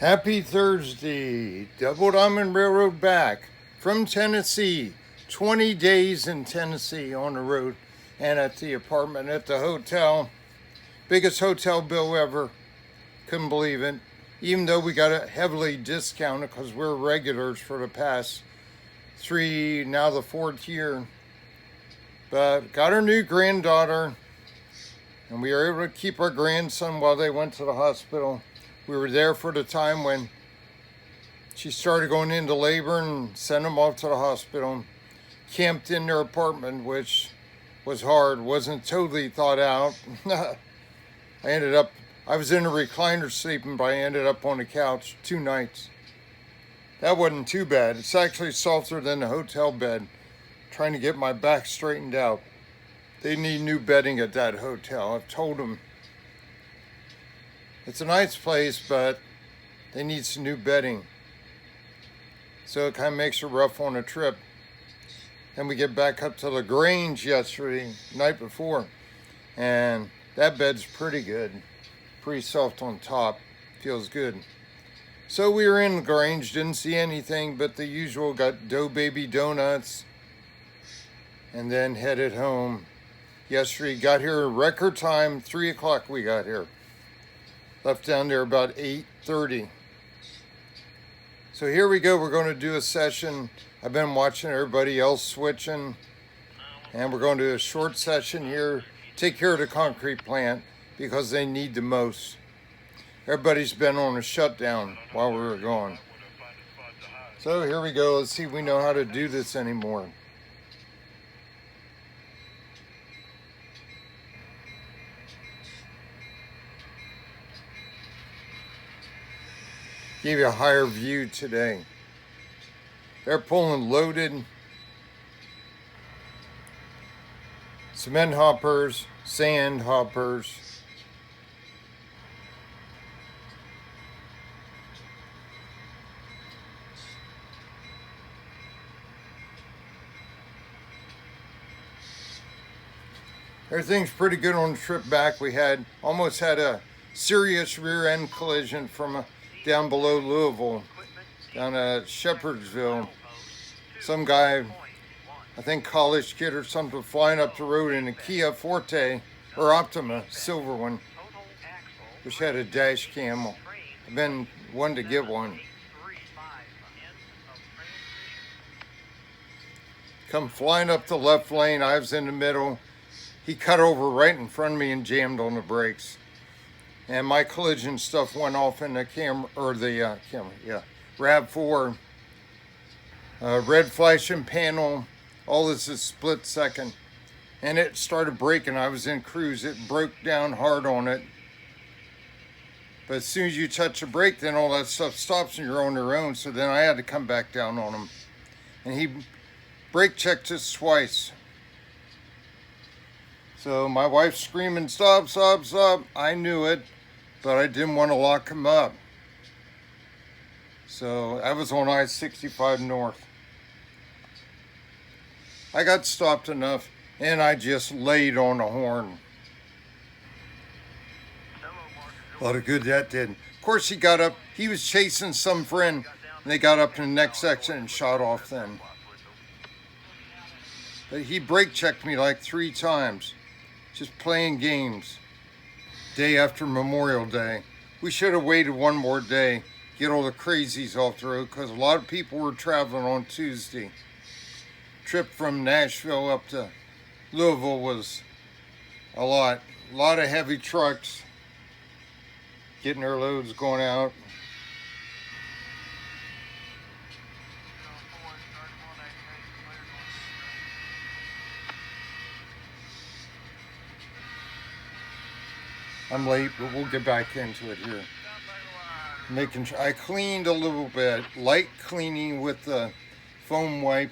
Happy Thursday. Double Diamond Railroad back from Tennessee. 20 days in Tennessee on the road and at the apartment at the hotel. Biggest hotel bill ever. Couldn't believe it. Even though we got it heavily discounted because we're regulars for the past now the fourth year. But got our new granddaughter and we were able to keep our grandson while they went to the hospital. We were there for the time when she started going into labor and sent them off to the hospital. Camped in their apartment, which was hard, wasn't totally thought out. I was in a recliner sleeping, but I ended up on the couch 2 nights. That wasn't too bad. It's actually softer than the hotel bed. Trying to get my back straightened out. They need new bedding at that hotel. I've told them. It's a nice place, but they need some new bedding. So it kind of makes it rough on a trip. Then we get back up to LaGrange yesterday, night before, and that bed's pretty good. Pretty soft on top. Feels good. So we were in LaGrange, didn't see anything but the usual, got Dough Baby donuts, and then headed home. Yesterday, got here record time, 3 o'clock we got here. Left down there about 8:30. So here we go. We're going to do a session. I've been watching everybody else switching. And we're going to do a short session here. Take care of the concrete plant because they need the most. Everybody's been on a shutdown while we were gone. So here we go. Let's see if we know how to do this anymore. Give you a higher view today. They're pulling loaded cement hoppers, sand hoppers. Everything's pretty good on the trip back. We almost had a serious rear end collision from down below Louisville, down at Shepherdsville. Some guy, I think college kid or something, flying up the road in a Kia Forte, or Optima, silver one, which had a dash cam. I've been wanting to get one. Come flying up the left lane, I was in the middle. He cut over right in front of me and jammed on the brakes. And my collision stuff went off in the RAV4. Red flashing panel, all this is split second. And it started braking. I was in cruise. It broke down hard on it. But as soon as you touch the brake, then all that stuff stops and you're on your own. So then I had to come back down on him. And he brake checked us twice. So my wife's screaming, stop, stop, stop. I knew it, but I didn't want to lock him up. So I was on I-65 North. I got stopped enough, and I just laid on the horn. A lot of good that did. Of course, he got up. He was chasing some friend, and they got up in the next section and shot off then. But he brake checked me like 3 times. Just playing games. Day after Memorial Day. We should have waited one more day. Get all the crazies off the road because a lot of people were traveling on Tuesday. Trip from Nashville up to Louisville was a lot. A lot of heavy trucks getting their loads going out. I'm late, but we'll get back into it here. I cleaned a little bit, light cleaning with the foam wipe.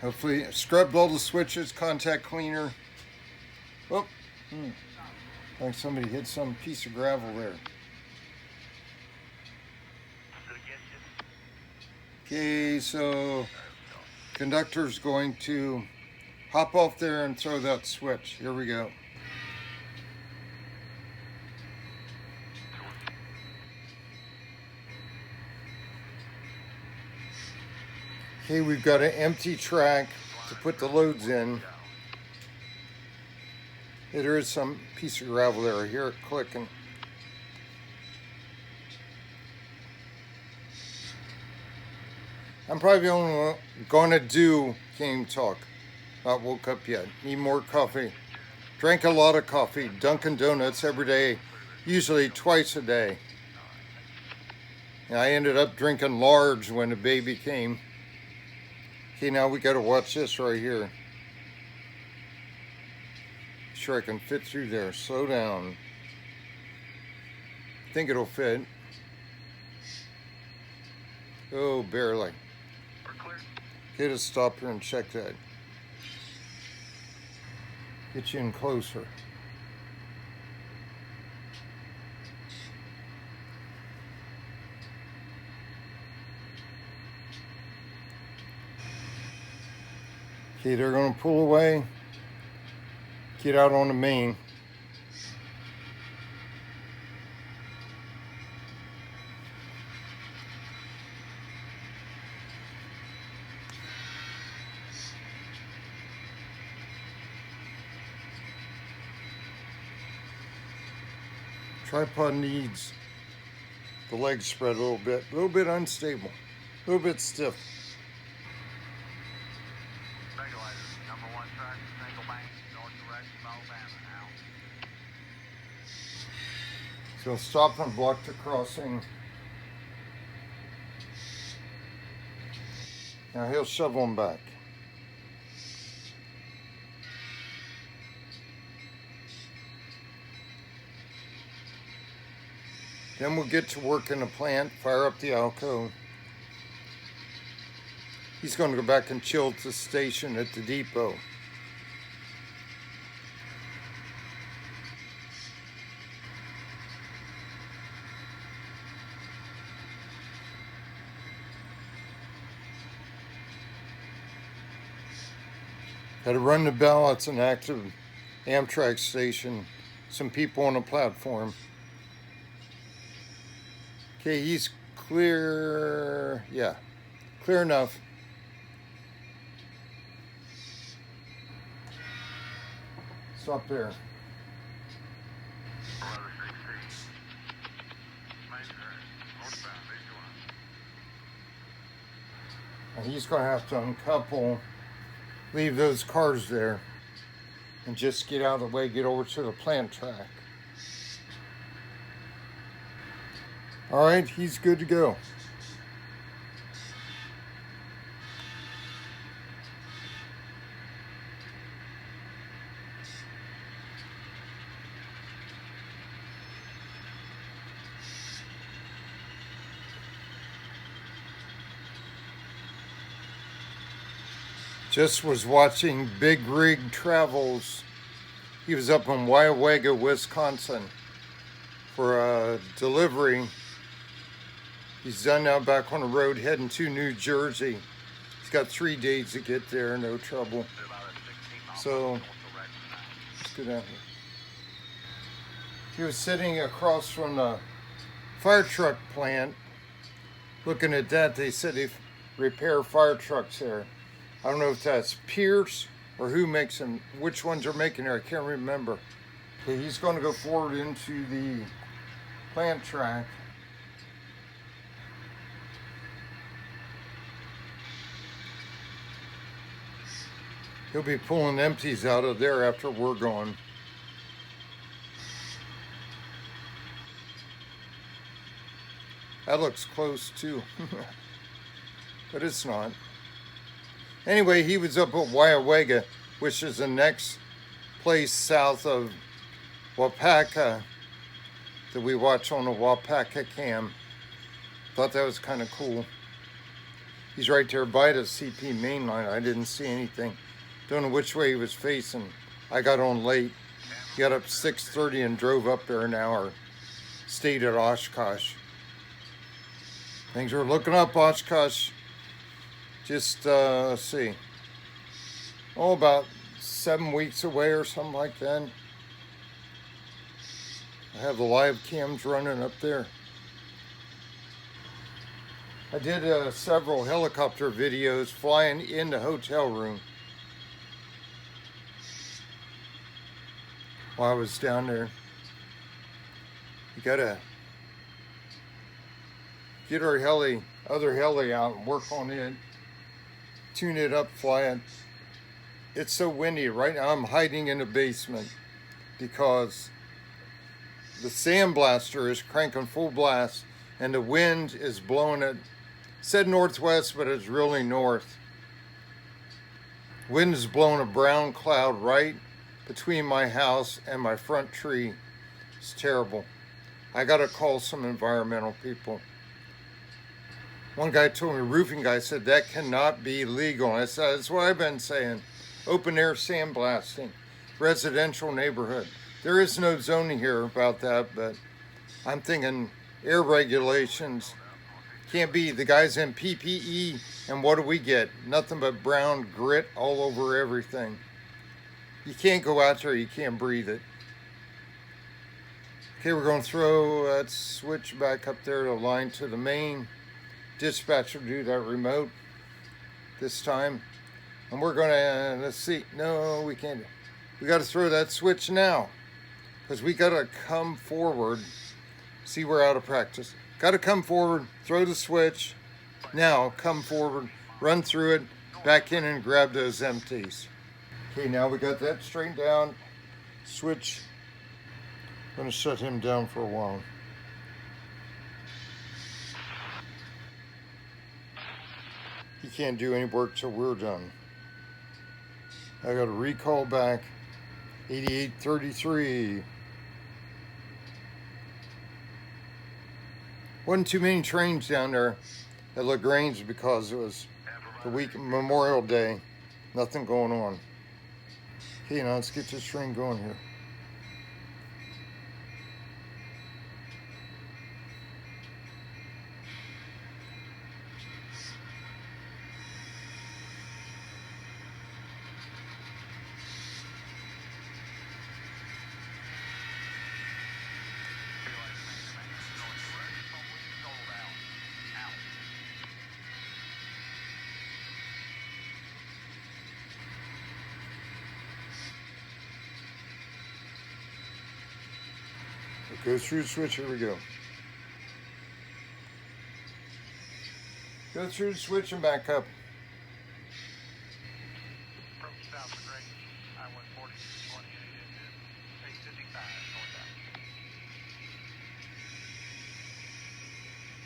Hopefully, scrubbed all the switches, contact cleaner. Oh, like somebody hit some piece of gravel there. Okay, so conductor's going to hop off there and throw that switch. Here we go. Okay, we've got an empty track to put the loads in. Yeah, there is some piece of gravel there. I hear it clicking. I'm probably only gonna do game talk. Not woke up yet. Need more coffee. Drank a lot of coffee. Dunkin' Donuts every day, usually twice a day. And I ended up drinking large when the baby came. Okay, now we gotta watch this right here. Sure I can fit through there. Slow down. Think it'll fit. Oh, barely. Okay, to stop here and check that. Get you in closer. Okay, they're gonna pull away. Get out on the main. Tripod needs the legs spread a little bit unstable, a little bit stiff. So stop and block the crossing. Now he'll shovel them back. Then we'll get to work in the plant, fire up the Alco. He's going to go back and chill at the station at the depot. Got to run the bell. It's an active Amtrak station. Some people on the platform. Okay, he's clear. Yeah, clear enough. Stop there. And he's going to have to uncouple, leave those cars there, and just get out of the way, get over to the plant track. All right, he's good to go. Just was watching Big Rig Travels. He was up in Weyauwega, Wisconsin for a delivery. He's done now, back on the road heading to New Jersey. He's got 3 days to get there, no trouble. So, let's go down here. He was sitting across from the fire truck plant. Looking at that, they said they repair fire trucks there. I don't know if that's Pierce or who makes them, which ones are making there, I can't remember. Okay, he's going to go forward into the plant track. He'll be pulling empties out of there after we're gone. That looks close too, but it's not. Anyway, he was up at Weyauwega, which is the next place south of Waupaca that we watch on the Waupaca cam. Thought that was kind of cool. He's right there by the CP main line. I didn't see anything. Don't know which way he was facing. I got on late. Got up 6:30 and drove up there an hour. Stayed at Oshkosh. Things are looking up, Oshkosh. Just, let's see. Oh, about 7 weeks away or something like that. I have the live cams running up there. I did several helicopter videos flying in the hotel room while I was down there. You gotta get our other heli out and work on it, tune it up, fly it. It's so windy right now. I'm hiding in the basement because the sandblaster is cranking full blast and the wind is blowing it. Said northwest, but it's really north. Wind is blowing a brown cloud right between my house and my front tree. It's terrible. I gotta call some environmental people. One guy told me, roofing guy said, that cannot be legal. I said, that's what I've been saying. Open air sandblasting, residential neighborhood. There is no zoning here about that, but I'm thinking air regulations can't be. The guy's in PPE, and what do we get? Nothing but brown grit all over everything. You can't go out there, you can't breathe it. Okay, we're going to throw that switch back up there to line to the main. Dispatcher do that remote this time. And we're going to, let's see, no, we can't. We got to throw that switch now because we got to come forward. See, we're out of practice. Got to come forward, throw the switch. Now, come forward, run through it, back in and grab those empties. Okay, now we got that straightened down. Switch. I'm going to shut him down for a while. He can't do any work till we're done. I got a recall back. 8833. Wasn't too many trains down there at LaGrange because it was the week of Memorial Day. Nothing going on. Okay, now let's get this train going here. Go through the switch, here we go. Go through the switch and back up. Approach South LaGrange, I-140, 28 into 855 northbound.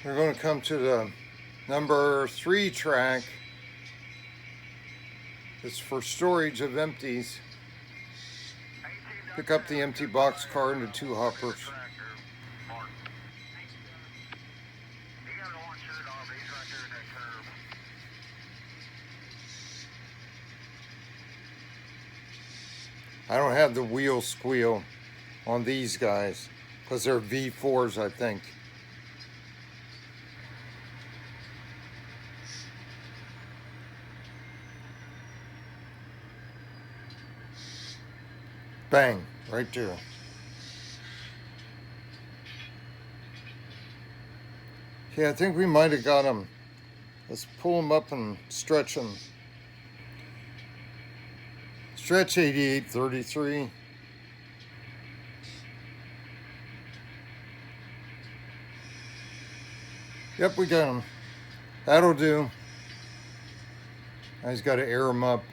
We're going to come to the number 3 track. It's for storage of empties. Pick up the empty box car into 2 hoppers. I don't have the wheel squeal on these guys because they're V4s, I think. Bang, right there. Okay, I think we might have got them. Let's pull them up and stretch them. Stretch 8833. Yep, we got them. That'll do. I just got to air them up.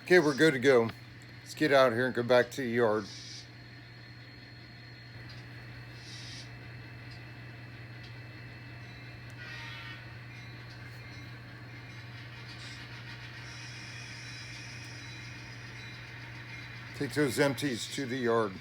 Okay, we're good to go. Let's get out here and go back to the yard. Take those empties to the yard.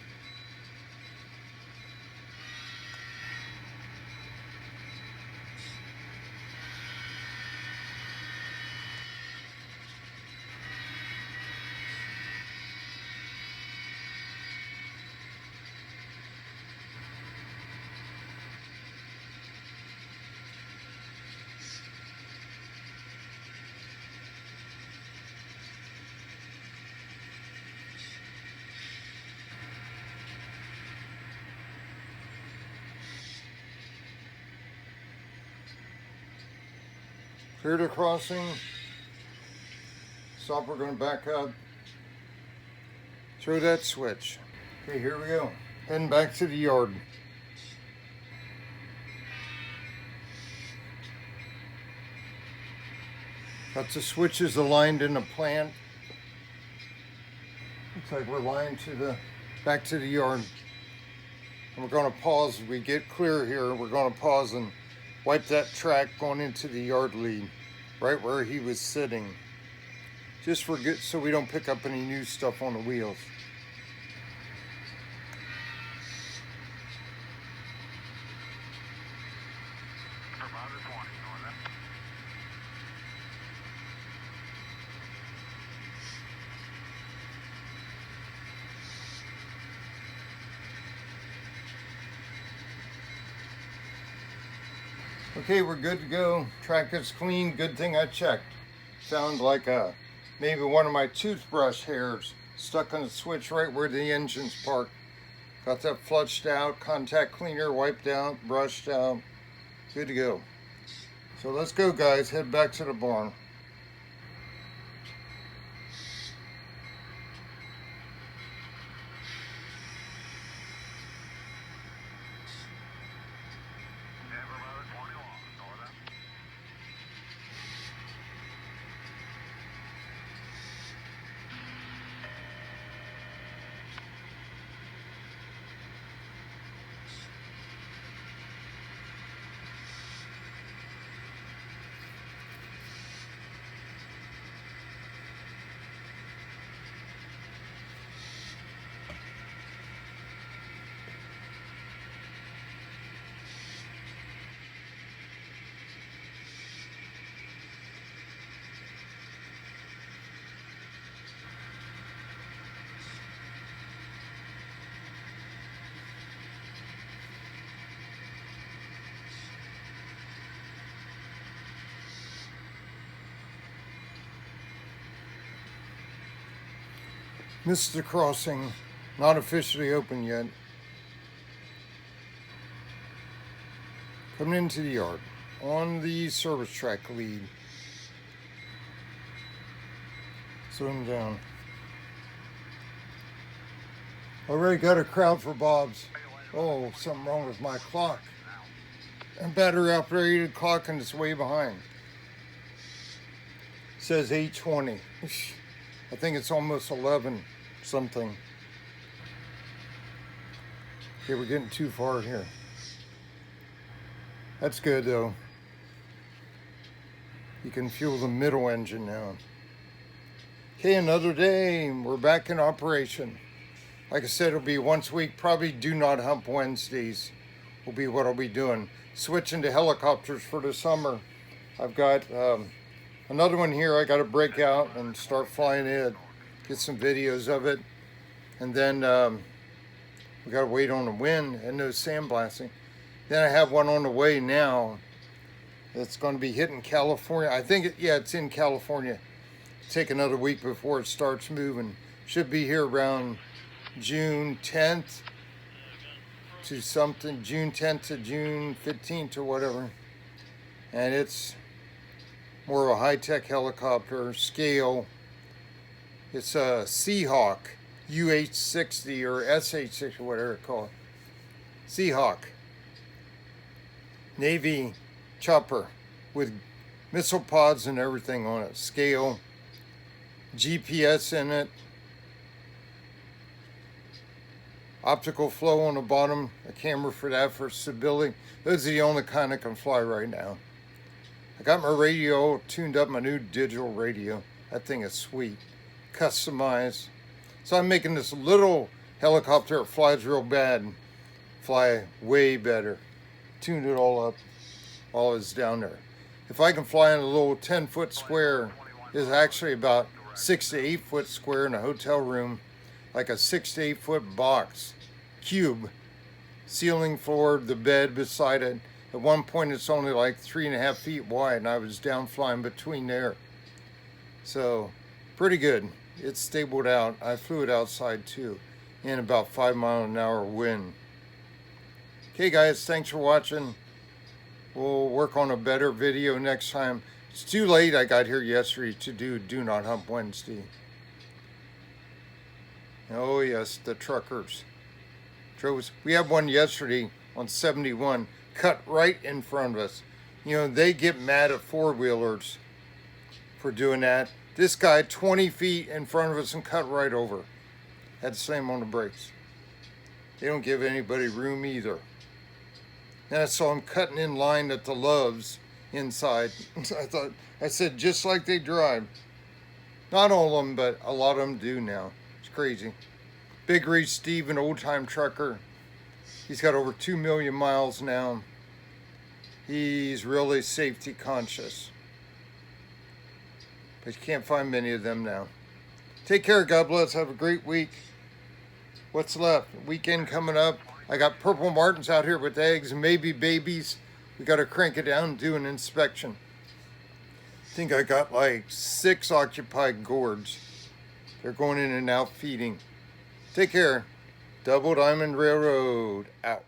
Clear the crossing. Stop, we're gonna back up. Throw that switch. Okay, here we go. Heading back to the yard. Got the switches aligned in the plant. Looks like we're lined to the back to the yard. And we're gonna pause as we get clear here. We're gonna pause and wipe that track going into the yard lead, right where he was sitting. Just for good, so we don't pick up any new stuff on the wheels. Provider 20, northern. Okay, we're good to go. Track is clean. Good thing I checked. Found like maybe one of my toothbrush hairs stuck on the switch right where the engine's parked. Got that flushed out, contact cleaner wiped out, brushed out. Good to go. So let's go, guys. Head back to the barn. Yeah, provider 21, northern. Missed the crossing. Not officially open yet. Coming into the yard. On the service track lead. Zoom down. Already got a crowd for Bob's. Oh, something wrong with my clock. And battery operated clock and it's way behind. Says 8:20. I think it's almost 11 something. Okay, we're getting too far here. That's good though. You can fuel the middle engine now. Okay, another day. We're back in operation. Like I said, it'll be once a week. Probably do not hump Wednesdays will be what I'll be doing. Switching to helicopters for the summer. I've got another one here I got to break out and start flying it. Get some videos of it. And then we got to wait on the wind and no sandblasting. Then I have one on the way now that's going to be hitting California. I think, it's in California. Take another week before it starts moving. Should be here around June 10th to something, June 10th to June 15th or whatever. And it's more of a high-tech helicopter, scale. It's a Seahawk UH-60 or SH-60 or whatever it's called. Seahawk. Navy chopper with missile pods and everything on it. Scale. GPS in it. Optical flow on the bottom. A camera for that for stability. Those are the only kind that can fly right now. I got my radio tuned up, my new digital radio. That thing is sweet. Customized. So I'm making this little helicopter that flies real bad fly way better. Tuned it all up while it's down there. If I can fly in a little 10-foot square, is actually about 6 to 8 foot square in a hotel room, like a 6 to 8 foot box, cube, ceiling, floor, the bed beside it. At one point it's only like 3.5 feet wide and I was down flying between there. So pretty good. It's stabled out. I flew it outside too in about 5 mile an hour wind. Okay guys, thanks for watching. We'll work on a better video next time. It's too late. I got here yesterday to do Not Hump Wednesday. Oh yes, the truckers. We had one yesterday on 71, cut right in front of us. You know, they get mad at four-wheelers for doing that. This guy 20 feet in front of us and cut right over. Had to slam on the brakes. They don't give anybody room either. Then I saw him cutting in line at the Loves inside. I said, just like they drive. Not all of them, but a lot of them do now. It's crazy. Big Reach Steve, an old-time trucker. He's got over 2 million miles now. He's really safety conscious. But you can't find many of them now. Take care, God bless. Have a great week. What's left? Weekend coming up. I got Purple Martins out here with eggs, maybe babies. We got to crank it down and do an inspection. I think I got like 6 occupied gourds. They're going in and out feeding. Take care. Double Diamond Railroad out.